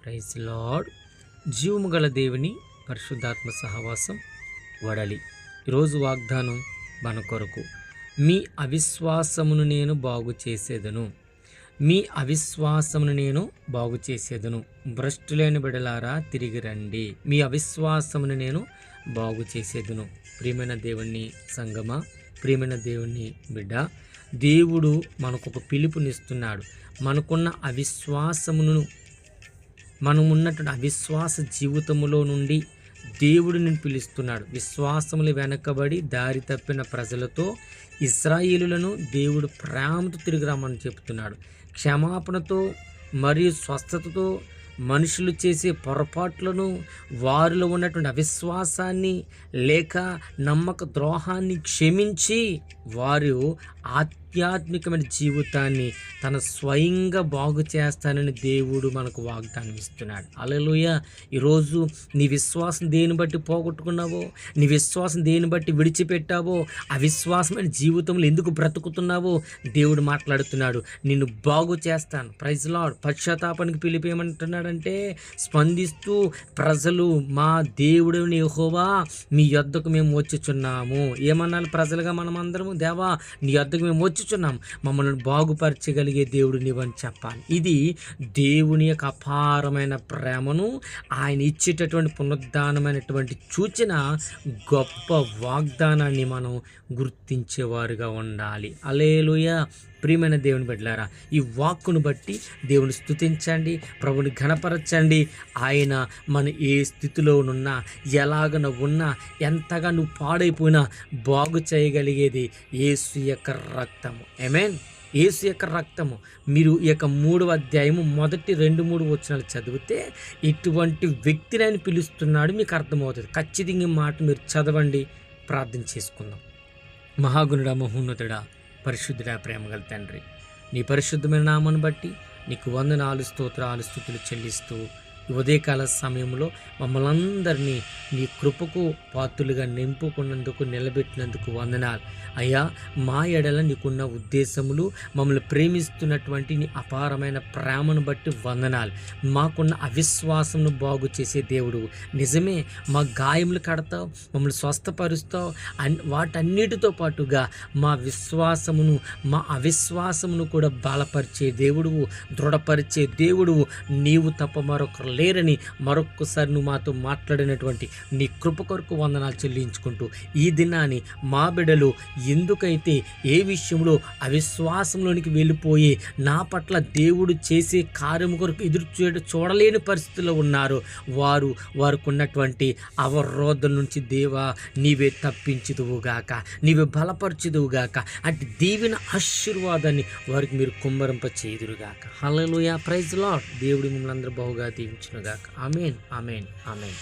Praise lord. జీవము గల దేవుని పరిశుద్ధాత్మ సహవాసం వడలి. ఈరోజు వాగ్దానం మన కొరకు, మీ అవిశ్వాసమును నేను బాగు చేసేదను, మీ అవిశ్వాసమును నేను బాగు చేసేదను. భ్రష్టులేని బిడలారా తిరిగి రండి, మీ అవిశ్వాసమును నేను బాగు చేసేదను. ప్రియమైన దేవుని సంగమా, ప్రియమైన దేవుని బిడ్డ, దేవుడు మనకు ఒక పిలుపునిస్తున్నాడు. మనకున్న అవిశ్వాసమును, మనమున్నటువంటి అవిశ్వాస జీవితములో నుండి దేవుడు నిన్ను పిలుస్తున్నాడు. విశ్వాసములు వెనకబడి దారి తప్పిన ప్రజలతో ఇశ్రాయేలులను దేవుడు ప్రేమతో తిరిగి రమ్మని చెప్తున్నాడు. క్షమాపణతో మరియు స్వస్థతతో మనుషులు చేసే పొరపాట్లను, వారిలో ఉన్నటువంటి అవిశ్వాసాన్ని లేక నమ్మక ద్రోహాన్ని క్షమించి వారు ఆధ్యాత్మికమైన జీవితాన్ని తన స్వయంగా బాగు చేస్తానని దేవుడు మనకు వాగ్దానం ఇస్తున్నాడు. హల్లెలూయా. ఈరోజు నీ విశ్వాసం దేని బట్టి పోగొట్టుకున్నావో, నీ విశ్వాసం దేని బట్టి విడిచిపెట్టావో, అవిశ్వాసమైన జీవితంలో ఎందుకు బ్రతుకుతున్నావో దేవుడు మాట్లాడుతున్నాడు. నిన్ను బాగు చేస్తాను. Praise lord. పశ్చాత్తాపానికి పిలిపేయమంటున్నాడంటే స్పందిస్తూ ప్రజలు, మా దేవుడిని యెహోవా మీ యొద్దకు మేము వచ్చుచున్నాము. ఏమన్నాను ప్రజలుగా మనమందరము? దేవా నీ యొద్దకు మేము వచ్చుచున్నాము, మమ్మల్ని బాగుపరచగలిగే దేవుడు నీవని చెప్పాలి. ఇది దేవుని యొక్క అపారమైన ప్రేమను, ఆయన ఇచ్చేటటువంటి పునరుద్ధానమైనటువంటి సూచన, గొప్ప వాగ్దానాన్ని మనం గుర్తించేవారుగా ఉండాలి. హల్లెలూయా. ప్రియమైన దేవుని బిడ్డలారా, ఈ వాక్కును బట్టి దేవుని స్తుతించండి, ప్రభుని ఘనపరచండి. ఆయన మన ఏ స్థితిలో ఉన్నా, ఎలాగన ఉన్నా, ఎంతగా నువ్వు పాడైపోయినా బాగు చేయగలిగేది యేసు యొక్క రక్తము. ఆమేన్. యేసు యొక్క రక్తము. మీరు ఈ యొక్క 3వ అధ్యాయము మొదటి 2-3 వచనాలు చదివితే ఇటువంటి వ్యక్తిని ఆయన పిలుస్తున్నాడు, మీకు అర్థమవుతుంది. ఖచ్చితంగా ఈ మాట మీరు చదవండి. ప్రార్థన చేసుకుందాం. మహాగుణుడా, మహోన్నతుడా, పరిశుద్ధుడా, ప్రేమగల తండ్రి, నీ పరిశుద్ధమైన నామాన్ని బట్టి నీకు వందనాలు, స్తోత్రాలు, స్తుతులు చెల్లిస్తూ ఈ ఉదయకాల సమయంలో మమ్మల్ని అందరినీ నీ కృపకు పాత్రులుగా నింపుకున్నందుకు, నిలబెట్టినందుకు వందనాలు అయ్యా. మా ఎడల నీకున్న ఉద్దేశములు, మమ్మల్ని ప్రేమిస్తున్నటువంటి నీ అపారమైన ప్రేమను బట్టి వందనాలు. మాకున్న అవిశ్వాసమును బాగు చేసే దేవుడు. నిజమే, మా గాయములు కడతావు, మమ్మల్ని స్వస్థపరుస్తావు. వాటన్నిటితో పాటుగా మా విశ్వాసమును, మా అవిశ్వాసమును కూడా బలపరిచే దేవుడువు, దృఢపరిచే దేవుడువు. నీవు తప్ప మరొకరు లేరని మరొక్కసారి నువ్వు మాతో మాట్లాడినటువంటి నీ కృప కొరకు వందనాలు చెల్లించుకుంటూ, ఈ దినాన్ని మా బిడ్డలు ఎందుకైతే ఏ విషయంలో అవిశ్వాసంలోనికి వెళ్ళిపోయి నా పట్ల దేవుడు చేసే కార్యం కొరకు ఎదురు చూడలేని పరిస్థితుల్లో ఉన్నారు, వారికి ఉన్నటువంటి అవరోధం నుంచి దేవా నీవే తప్పించుదువుగాక, నీవే బలపరచుదువుగాక. అటు దీవెన ఆశీర్వాదాన్ని వారికి మీరు కుమ్మరింప చేయుదురుగాక. హల్లెలూయా. Praise lord. దేవుడు మిమ్మల్ని అందరూ బహుగా దీవించునుగాక. ఆమేన్, ఆమేన్, ఆమేన్.